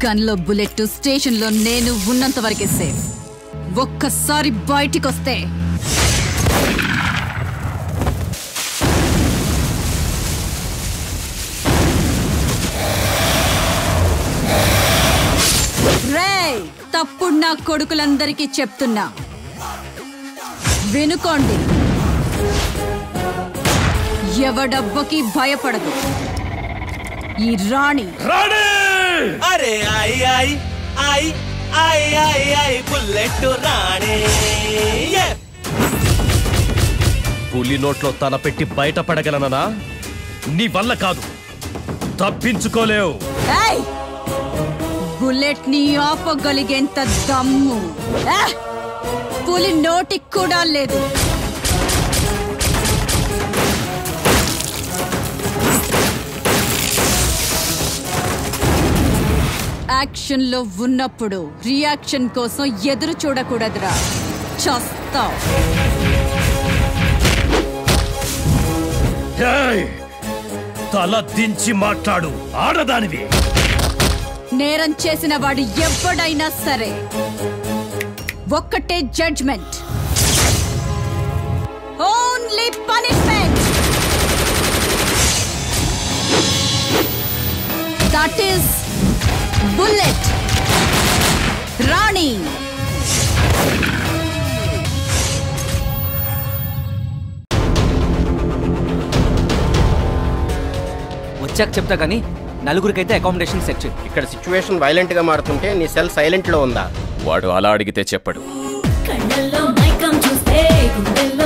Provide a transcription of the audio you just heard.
గన్లో bullet స్టేషన్లో నేను ఉన్నంత వరకే సేఫ్. ఒక్కసారి బయటికొస్తే రేయ్, తప్పుడు నా కొడుకులందరికీ చెప్తున్నా, వినుకోండి. ఎవడబ్బకి భయపడదు ఈ రాణి. అరే ఐ ఐ ఐ ఐ ఐ ఐ బుల్లెట్ రాణి. పులి నోట్లో తల పెట్టి బయటపడగలనా? నీ వల్ల కాదు, తప్పించుకోలేవు. బుల్లెట్ ని ఆపగలిగేంత దమ్ము పులి నోటికి కూడా లేదు. యాక్షన్ లో ఉన్నప్పుడు రియాక్షన్ కోసం ఎదురు చూడకూడదురా, చస్తావ్. తల దించి మాట్లాడు, ఆడదానివి. నేరం చేసిన వాడు ఎవడైనా సరే ఒక్కటే judgement, only punishment. That is bullet రాణి. వచ్చాక చెప్తా కానీ నలుగురికైతే అకామిడేషన్ సెట్ చేయి. ఇక్కడ సిచ్యువేషన్ వైలెంట్ గా మారుతుంటే నీ సెల్ సైలెంట్ లో ఉందా? వాడు అలా అడిగితే చెప్పడు. కళ్ళల్లో మైకం చూస్తే గుండెల్లో